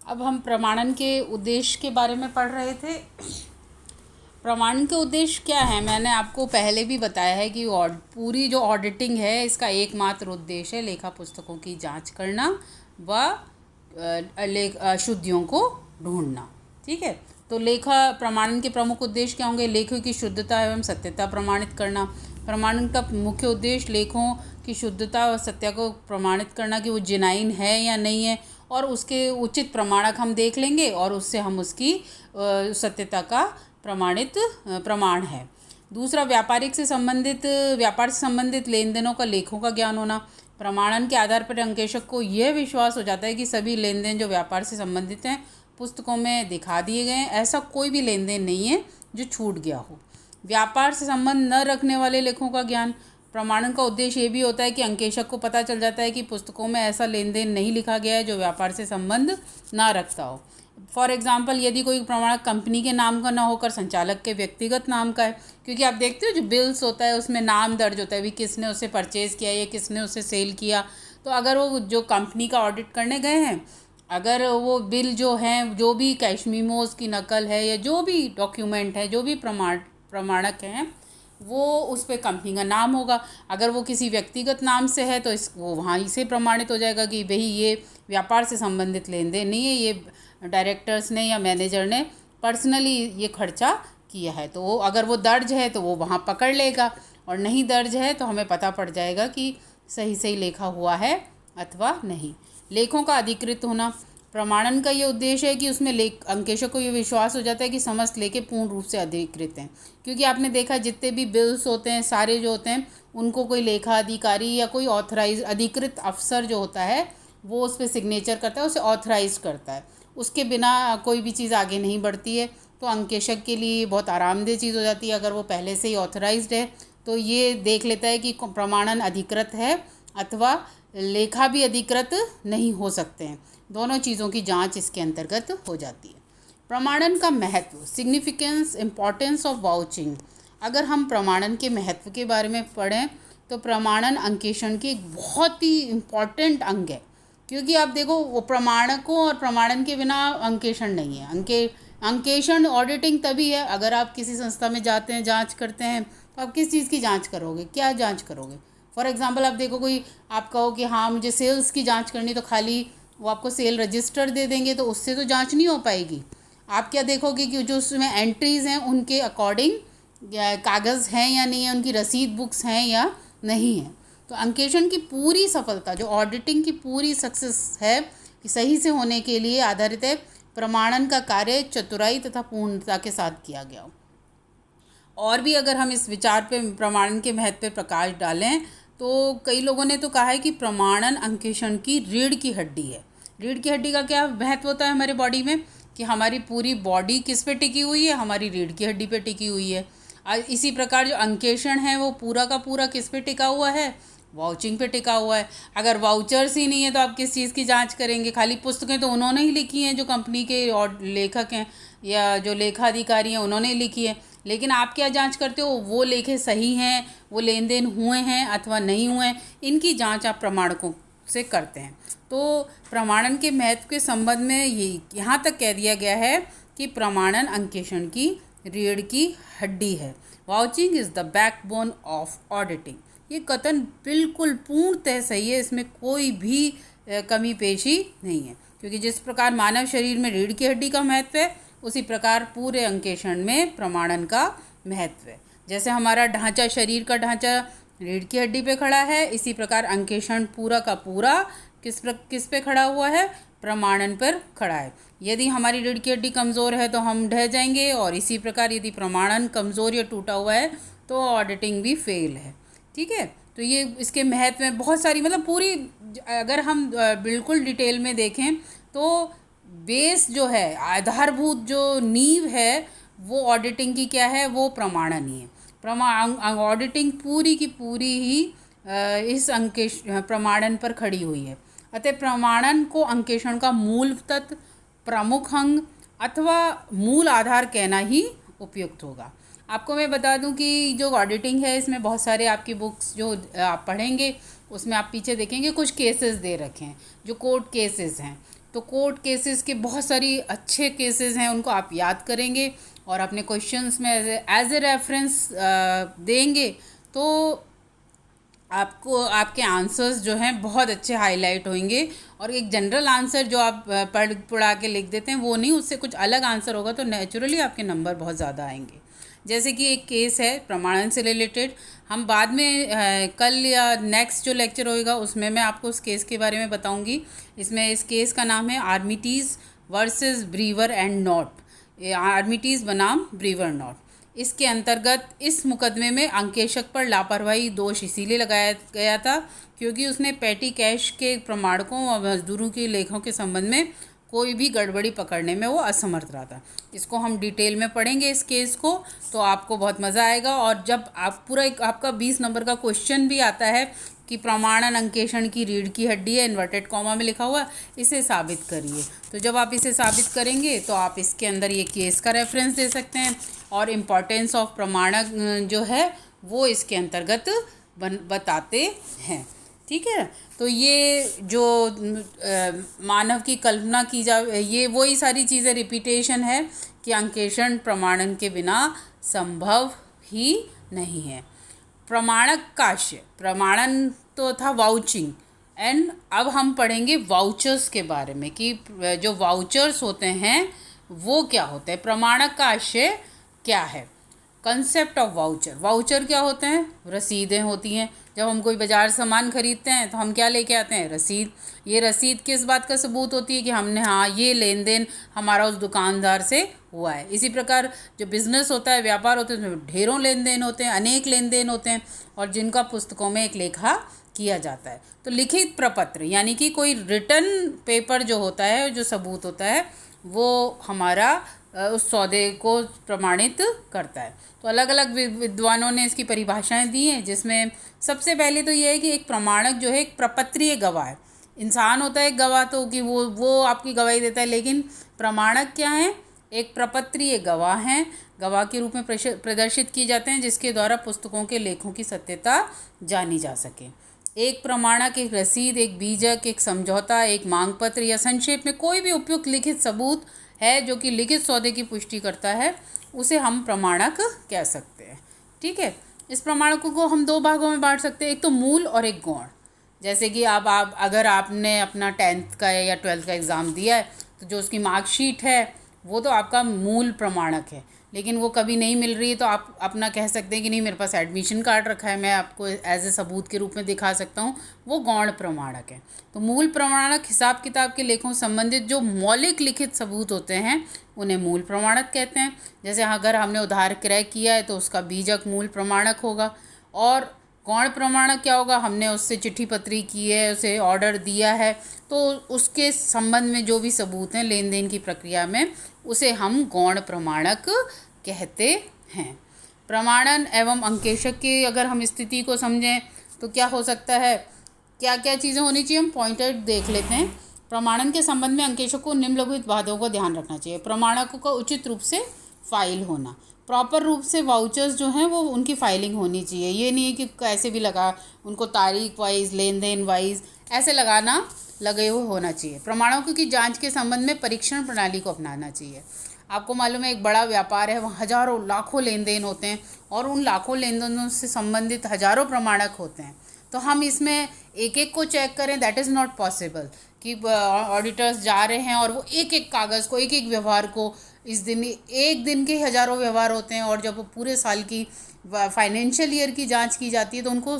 अब हम प्रमाणन के उद्देश्य के बारे में पढ़ रहे थे। प्रमाणन के उद्देश्य क्या है, मैंने आपको पहले भी बताया है कि पूरी जो ऑडिटिंग है इसका एकमात्र उद्देश्य है लेखा पुस्तकों की जांच करना व अशुद्धियों को ढूंढना। ठीक है, तो लेखा प्रमाणन के प्रमुख उद्देश्य क्या होंगे? लेखों की शुद्धता एवं सत्यता प्रमाणित करना। प्रमाणन का मुख्य उद्देश्य लेखों की शुद्धता और सत्य को प्रमाणित करना कि वो जेन्युइन है या नहीं है, और उसके उचित प्रमाणक हम देख लेंगे और उससे हम उसकी सत्यता का प्रमाण है। दूसरा, व्यापार से संबंधित लेन देनों का लेखों का ज्ञान होना। प्रमाणन के आधार पर अंकेशक को यह विश्वास हो जाता है कि सभी लेन देन जो व्यापार से संबंधित हैं पुस्तकों में दिखा दिए गए हैं। ऐसा कोई भी लेन देन नहीं है जो छूट गया हो। व्यापार से संबंध न रखने वाले लेखों का ज्ञान। प्रमाणन का उद्देश्य ये भी होता है कि अंकेशक को पता चल जाता है कि पुस्तकों में ऐसा लेन देन नहीं लिखा गया है जो व्यापार से संबंध ना रखता हो। फॉर एग्जाम्पल, यदि कोई प्रमाणक कंपनी के नाम का ना होकर संचालक के व्यक्तिगत नाम का है, क्योंकि आप देखते हो जो बिल्स होता है उसमें नाम दर्ज होता है, भी किसने उसे परचेज़ किया या किसने उसे सेल किया। तो अगर वो जो कंपनी का ऑडिट करने गए हैं, अगर वो बिल जो हैं, जो भी कैश मीमोज की नकल है या जो भी डॉक्यूमेंट है, जो भी प्रमाणक हैं, वो उस पर कंपनी का नाम होगा। अगर वो किसी व्यक्तिगत नाम से है तो वो वहाँ से प्रमाणित हो जाएगा कि भाई ये व्यापार से संबंधित लेन देन नहीं है, ये डायरेक्टर्स ने या मैनेजर ने पर्सनली ये खर्चा किया है। तो वो अगर वो दर्ज है तो वो वहाँ पकड़ लेगा, और नहीं दर्ज है तो हमें पता पड़ जाएगा कि सही लिखा हुआ है अथवा नहीं। लेखों का अधिकृत होना। प्रमाणन का ये उद्देश्य है कि उसमें अंकेशक को ये विश्वास हो जाता है कि समस्त लेखे पूर्ण रूप से अधिकृत हैं। क्योंकि आपने देखा जितने भी बिल्स होते हैं सारे जो होते हैं उनको कोई लेखा अधिकारी या कोई ऑथराइज अधिकृत अफसर जो होता है वो उस पर सिग्नेचर करता है, उसे ऑथराइज करता है। उसके बिना कोई भी चीज़ आगे नहीं बढ़ती है। तो अंकेशक के लिए बहुत आरामदेह चीज़ हो जाती है अगर वो पहले से ही ऑथराइज्ड है, तो ये देख लेता है कि प्रमाणन अधिकृत है अथवा लेखा भी अधिकृत नहीं हो सकते हैं। दोनों चीज़ों की जांच इसके अंतर्गत हो जाती है। प्रमाणन का महत्व, सिग्निफिकेंस, इम्पॉर्टेंस ऑफ वाउचिंग। अगर हम प्रमाणन के महत्व के बारे में पढ़ें तो प्रमाणन अंकेषण की एक बहुत ही इम्पॉर्टेंट अंग है। क्योंकि आप देखो, वो प्रमाणकों और प्रमाणन के बिना अंकेषण नहीं है। अंकेषण ऑडिटिंग तभी है अगर आप किसी संस्था में जाते हैं, जांच करते हैं, तो आप किस चीज़ की जांच करोगे, क्या जांच करोगे? फॉर एग्जांपल, आप देखो कोई आप कहो कि हाँ मुझे सेल्स की जांच करनी, तो खाली वो आपको सेल रजिस्टर दे देंगे तो उससे तो जांच नहीं हो पाएगी। आप क्या देखोगे कि जो उसमें एंट्रीज़ हैं उनके अकॉर्डिंग कागज़ हैं या नहीं है, उनकी रसीद बुक्स हैं या नहीं है। तो अंकेषण की पूरी सफलता, जो ऑडिटिंग की पूरी सक्सेस है, कि सही से होने के लिए आधारित है प्रमाणन का कार्य चतुराई तथा पूर्णता के साथ किया गया हो। और भी अगर हम इस विचार पे प्रमाणन के महत्व पे प्रकाश डालें तो कई लोगों ने तो कहा है कि प्रमाणन अंकेषण की रीढ़ की हड्डी है। रीढ़ की हड्डी का क्या महत्व होता है हमारे बॉडी में, कि हमारी पूरी बॉडी किस पे टिकी हुई है? हमारी रीढ़ की हड्डी पे टिकी हुई है। इसी प्रकार जो अंकेषण है वो पूरा का पूरा किस पे टिका हुआ है? वाउचिंग पे टिका हुआ है। अगर वाउचर्स ही नहीं है तो आप किस चीज़ की जांच करेंगे? खाली पुस्तकें तो उन्होंने ही लिखी हैं, जो कंपनी के और लेखक हैं या जो लेखा अधिकारी हैं उन्होंने ही लिखी है, लेकिन आप क्या जांच करते हो? वो लेखे सही हैं, वो लेन देन हुए हैं अथवा नहीं हुए हैं, इनकी जांच आप प्रमाणकों से करते हैं। तो प्रमाणन के महत्व के संबंध में यहाँ तक कह दिया गया है कि प्रमाणन अंकेषण की रीढ़ की हड्डी है। Vouching is the backbone of auditing. ये कथन बिल्कुल पूर्णतः सही है, इसमें कोई भी कमी पेशी नहीं है। क्योंकि जिस प्रकार मानव शरीर में रीढ़ की हड्डी का महत्व है, उसी प्रकार पूरे अंकेषण में प्रमाणन का महत्व है। जैसे हमारा ढांचा, शरीर का ढांचा रीढ़ की हड्डी पे खड़ा है, इसी प्रकार अंकेषण पूरा का पूरा किस पे खड़ा हुआ है? प्रमाणन पर खड़ा है। यदि हमारी रीढ़ की हड्डी कमज़ोर है तो हम ढह जाएंगे, और इसी प्रकार यदि प्रमाणन कमज़ोर या टूटा हुआ है तो ऑडिटिंग भी फेल है। ठीक है, तो ये इसके महत्व में बहुत सारी, मतलब पूरी अगर हम बिल्कुल डिटेल में देखें तो बेस जो है, आधारभूत जो नींव है वो ऑडिटिंग की क्या है? वो प्रमाणन ही है। ऑडिटिंग पूरी की पूरी ही इस प्रमाणन पर खड़ी हुई है। अतः प्रमाणन को अंकेषण का मूल तत्व, प्रमुख अंग अथवा मूल आधार कहना ही उपयुक्त होगा। आपको मैं बता दूं कि जो ऑडिटिंग है इसमें बहुत सारे आपकी बुक्स जो आप पढ़ेंगे उसमें आप पीछे देखेंगे कुछ केसेस दे रखे हैं जो कोर्ट केसेस हैं। तो कोर्ट केसेस के बहुत सारी अच्छे केसेस हैं, उनको आप याद करेंगे और अपने क्वेश्चंस में एज ए रेफरेंस देंगे तो आपको आपके आंसर्स जो हैं बहुत अच्छे हाईलाइट होंगे। और एक जनरल आंसर जो आप पढ़ पढ़ा के लिख देते हैं वो नहीं, उससे कुछ अलग आंसर होगा तो नेचुरली आपके नंबर बहुत ज़्यादा आएंगे। जैसे कि एक केस है प्रमाणन से रिलेटेड, हम बाद में कल या नेक्स्ट जो लेक्चर होएगा उसमें मैं आपको उस केस के बारे में बताऊंगी। इसमें इस केस का नाम है आर्मिटीज़ वर्सेस ब्रीवर एंड नॉट, आर्मिटीज़ बनाम ब्रीवर नॉट। इसके अंतर्गत इस मुकदमे में अंकेशक पर लापरवाही दोष इसीलिए लगाया गया था क्योंकि उसने पेटी कैश के प्रमाणकों और मजदूरों के लेखों के संबंध में कोई भी गड़बड़ी पकड़ने में वो असमर्थ रहा था। इसको हम डिटेल में पढ़ेंगे इस केस को, तो आपको बहुत मज़ा आएगा। और जब आप पूरा एक आपका 20 नंबर का क्वेश्चन भी आता है कि प्रमाणन अंकेषण की रीढ़ की हड्डी है, इन्वर्टेड कॉमा में लिखा हुआ, इसे साबित करिए। तो जब आप इसे साबित करेंगे तो आप इसके अंदर ये केस का रेफरेंस दे सकते हैं और इम्पॉर्टेंस ऑफ प्रमाणक जो है वो इसके अंतर्गत बताते हैं। ठीक है, तो ये जो मानव की कल्पना की जा, ये वही सारी चीज़ें रिपीटेशन है कि अंकेषण प्रमाणन के बिना संभव ही नहीं है। प्रमाणक काश्य, प्रमाणन तो था वाउचिंग, एंड अब हम पढ़ेंगे वाउचर्स के बारे में कि जो वाउचर्स होते हैं वो क्या होते हैं। प्रमाणक काश्य क्या है? Concept of voucher. वाउचर क्या होते हैं? रसीदें होती हैं। जब हम कोई बाज़ार सामान खरीदते हैं तो हम क्या लेके आते हैं? रसीद। ये रसीद किस बात का सबूत होती है कि हमने हाँ ये लेन देन हमारा उस दुकानदार से हुआ है। इसी प्रकार जो बिज़नेस होता है, व्यापार होते हैं, उसमें ढेरों लेन देन होते हैं, अनेक लेन देन होते हैं और जिनका पुस्तकों में एक लेखा किया जाता है। तो लिखित प्रपत्र यानी कि कोई रिटन पेपर जो होता है, जो सबूत होता है, वो हमारा उस सौदे को प्रमाणित करता है। तो अलग अलग विद्वानों ने इसकी परिभाषाएं दी हैं, जिसमें सबसे पहले तो ये है कि एक प्रमाणक जो है एक प्रपत्रीय गवाह है। इंसान होता है एक गवाह, तो कि वो आपकी गवाही देता है, लेकिन प्रमाणक क्या है? एक प्रपत्रीय गवाह हैं, गवाह के रूप में प्रदर्शित किए जाते हैं जिसके द्वारा पुस्तकों के लेखों की सत्यता जानी जा सके। एक प्रमाणक एक रसीद, एक बीजक, एक समझौता, एक मांग पत्र या संक्षेप में कोई भी उपयुक्त लिखित सबूत है जो कि लिखित सौदे की पुष्टि करता है, उसे हम प्रमाणक कह सकते हैं। ठीक है, इस प्रमाणकों को हम दो भागों में बांट सकते हैं, एक तो मूल और एक गौण। जैसे कि आप अगर आपने अपना 10th का या 12th का एग्ज़ाम दिया है तो जो उसकी मार्कशीट है वो तो आपका मूल प्रमाणक है, लेकिन वो कभी नहीं मिल रही है तो आप अपना कह सकते हैं कि नहीं मेरे पास एडमिशन कार्ड रखा है, मैं आपको एज ए सबूत के रूप में दिखा सकता हूँ, वो गौण प्रमाणक है। तो मूल प्रमाणक हिसाब किताब के लेखों संबंधित जो मौलिक लिखित सबूत होते हैं उन्हें मूल प्रमाणक कहते हैं। जैसे अगर हमने उधार क्रय किया है तो उसका बीजक मूल प्रमाणक होगा। और गौण प्रमाणक क्या होगा? हमने उससे चिट्ठी पत्री की है, उसे ऑर्डर दिया है, तो उसके संबंध में जो भी सबूत हैं लेन देन की प्रक्रिया में, उसे हम गौण प्रमाणक कहते हैं। प्रमाणन एवं अंकेशक की अगर हम स्थिति को समझें तो क्या हो सकता है, क्या क्या चीज़ें होनी चाहिए, हम पॉइंटर देख लेते हैं। प्रमाणन के संबंध में अंकेशक को निम्नलिखित बातों का ध्यान रखना चाहिए। प्रमाणकों का उचित रूप से फाइल होना, प्रॉपर रूप से वाउचर्स जो हैं वो उनकी फाइलिंग होनी चाहिए। ये नहीं है कि कैसे भी लगा, उनको तारीख वाइज, लेन देन वाइज ऐसे लगे हुए होना चाहिए। प्रमाणकों की जांच के संबंध में परीक्षण प्रणाली को अपनाना चाहिए। आपको मालूम है एक बड़ा व्यापार है, वहाँ हज़ारों लाखों लेन देन होते हैं और उन लाखों लेन देनों से संबंधित हज़ारों प्रमाणक होते हैं। तो हम इसमें एक एक को चेक करें, दैट इज़ नॉट पॉसिबल कि ऑडिटर्स जा रहे हैं और वो एक एक कागज़ को, एक एक व्यवहार को, इस दिन एक दिन के हज़ारों व्यवहार होते हैं और जब पूरे साल की फाइनेंशियल ईयर की जांच की जाती है तो उनको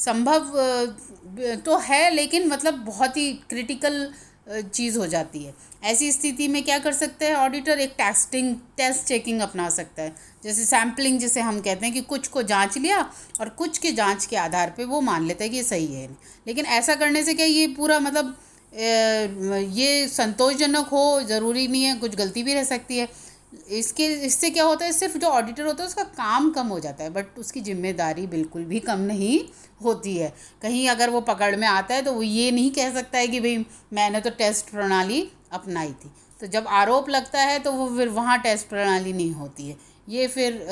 संभव तो है, लेकिन मतलब बहुत ही क्रिटिकल चीज़ हो जाती है। ऐसी स्थिति में क्या कर सकते हैं ऑडिटर? एक टेस्ट चेकिंग अपना सकता है, जैसे सैम्पलिंग जिसे हम कहते हैं कि कुछ को जांच लिया और कुछ के जांच के आधार पे वो मान लेता है कि ये सही है। लेकिन ऐसा करने से क्या ये पूरा मतलब ये संतोषजनक हो ज़रूरी नहीं है, कुछ गलती भी रह सकती है। इससे क्या होता है, सिर्फ जो ऑडिटर होता है उसका काम कम हो जाता है, बट उसकी जिम्मेदारी बिल्कुल भी कम नहीं होती है। कहीं अगर वो पकड़ में आता है तो वो ये नहीं कह सकता है कि भाई मैंने तो टेस्ट प्रणाली अपनाई थी। तो जब आरोप लगता है तो वो फिर वहाँ टेस्ट प्रणाली नहीं होती है। ये फिर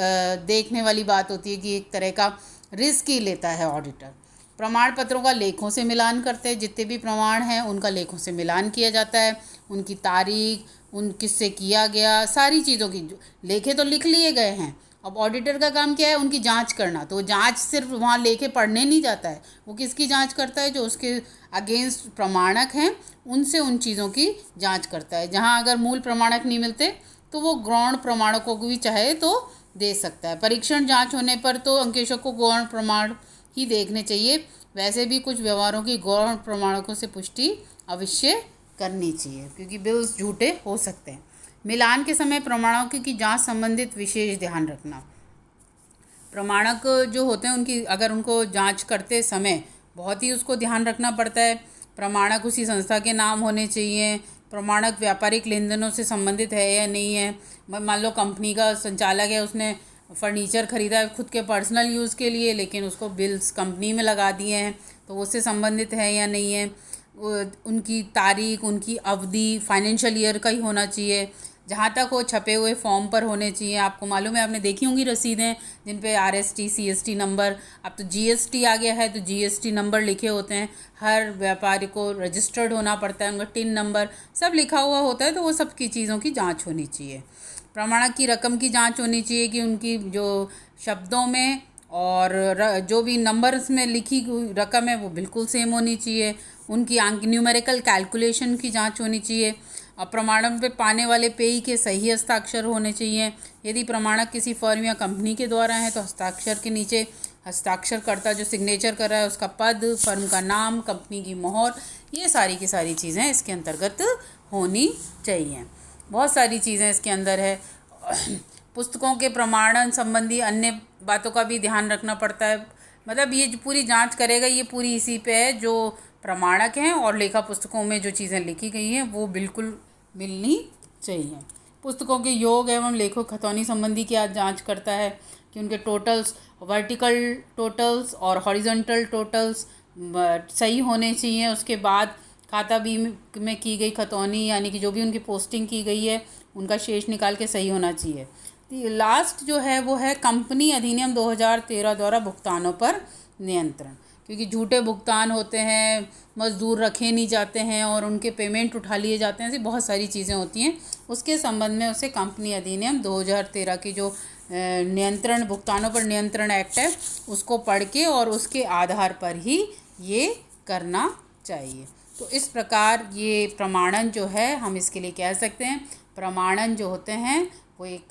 देखने वाली बात होती है कि एक तरह का रिस्क ही लेता है ऑडिटर। प्रमाण पत्रों का लेखों से मिलान करते हैं, जितने भी प्रमाण हैं उनका लेखों से मिलान किया जाता है, उनकी तारीख, उन किससे किया गया, सारी चीज़ों की लेखे तो लिख लिए गए हैं। अब ऑडिटर का काम क्या है, उनकी जांच करना। तो जांच सिर्फ वहाँ लेखे पढ़ने नहीं जाता है, वो किसकी जांच करता है, जो उसके अगेंस्ट प्रमाणक हैं उनसे उन चीज़ों की जांच करता है। जहाँ अगर मूल प्रमाणक नहीं मिलते तो वो गौण प्रमाणकों को भी चाहे तो दे सकता है। परीक्षण जांच होने पर तो अंकेशक को गौण प्रमाण ही देखने चाहिए। वैसे भी कुछ व्यवहारों की गौण प्रमाणकों से पुष्टि अवश्य करनी चाहिए, क्योंकि बिल्स झूठे हो सकते हैं। मिलान के समय प्रमाणकों की जांच संबंधित विशेष ध्यान रखना। प्रमाणक जो होते हैं उनकी अगर उनको जांच करते समय बहुत ही उसको ध्यान रखना पड़ता है। प्रमाणक उसी संस्था के नाम होने चाहिए। प्रमाणक व्यापारिक लेन देनों से संबंधित है या नहीं है। मान लो कंपनी का संचालक है, उसने फर्नीचर ख़रीदा है खुद के पर्सनल यूज़ के लिए, लेकिन उसको बिल्स कंपनी में लगा दिए हैं, तो उससे संबंधित है या नहीं है। उनकी तारीख, उनकी अवधि फाइनेंशियल ईयर का ही होना चाहिए। जहाँ तक वो छपे हुए फॉर्म पर होने चाहिए। आपको मालूम है, आपने देखी होंगी रसीदें जिन पे RST CST नंबर, अब तो GST आ गया है तो GST नंबर लिखे होते हैं। हर व्यापारी को रजिस्टर्ड होना पड़ता है, उनका टिन नंबर सब लिखा हुआ होता है। तो वो सब की चीज़ों की जांच होनी चाहिए। प्रमाणक की रकम की जांच होनी चाहिए कि उनकी जो शब्दों में और जो भी नंबर्स में लिखी हुई रकम है वो बिल्कुल सेम होनी चाहिए। उनकी न्यूमेरिकल कैलकुलेशन की जांच होनी चाहिए। और प्रमाणन पे पाने वाले पेयी के सही हस्ताक्षर होने चाहिए। यदि प्रमाणक किसी फर्म या कंपनी के द्वारा है तो हस्ताक्षर के नीचे हस्ताक्षरकर्ता जो सिग्नेचर कर रहा है उसका पद, फर्म का नाम, कंपनी की मोहर, ये सारी की सारी चीज़ें इसके अंतर्गत होनी चाहिए। बहुत सारी चीज़ें इसके अंदर है। पुस्तकों के प्रमाणन संबंधी अन्य बातों का भी ध्यान रखना पड़ता है। मतलब ये जो पूरी जांच करेगा ये पूरी इसी पे है, जो प्रमाणक हैं और लेखा पुस्तकों में जो चीज़ें लिखी गई हैं वो बिल्कुल मिलनी चाहिए। पुस्तकों के योग एवं लेखों खतौनी संबंधी क्या जांच करता है कि उनके टोटल्स, वर्टिकल टोटल्स और हॉरिजॉन्टल टोटल्स सही होने चाहिए। उसके बाद खाता बी में की गई खतौनी यानी कि जो भी उनकी पोस्टिंग की गई है उनका शेष निकाल के सही होना चाहिए। लास्ट जो है वो है कंपनी अधिनियम 2013 द्वारा भुगतानों पर नियंत्रण, क्योंकि झूठे भुगतान होते हैं, मज़दूर रखे नहीं जाते हैं और उनके पेमेंट उठा लिए जाते हैं। ऐसी बहुत सारी चीज़ें होती हैं। उसके संबंध में उसे कंपनी अधिनियम 2013 की जो नियंत्रण, भुगतानों पर नियंत्रण एक्ट है उसको पढ़ के और उसके आधार पर ही ये करना चाहिए। तो इस प्रकार ये प्रमाणन जो है हम इसके लिए कह सकते हैं, प्रमाणन जो होते हैं वो एक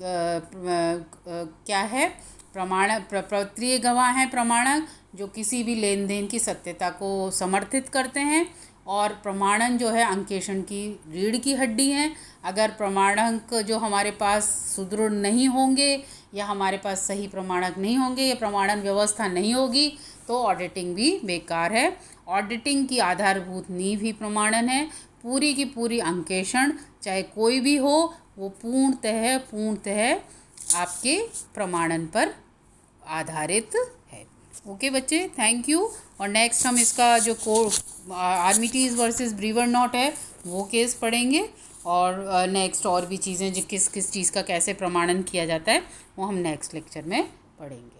क्या है, प्रपत्रीय गवाह हैं प्रमाणक, जो किसी भी लेन देन की सत्यता को समर्थित करते हैं। और प्रमाणन जो है अंकेक्षण की रीढ़ की हड्डी हैं। अगर प्रमाणक जो हमारे पास सुदृढ़ नहीं होंगे या हमारे पास सही प्रमाणक नहीं होंगे या प्रमाणन व्यवस्था नहीं होगी तो ऑडिटिंग भी बेकार है। ऑडिटिंग की आधारभूत नींव ही प्रमाणन है। पूरी की पूरी अंकेक्षण चाहे कोई भी हो वो पूर्णतः आपके प्रमाणन पर आधारित है। ओके बच्चे, थैंक यू। और नेक्स्ट हम इसका जो आर्मिटीज़ वर्सेस ब्रीवर नॉट है वो केस पढ़ेंगे। और नेक्स्ट और भी चीज़ें जो किस किस चीज़ का कैसे प्रमाणन किया जाता है वो हम नेक्स्ट लेक्चर में पढ़ेंगे।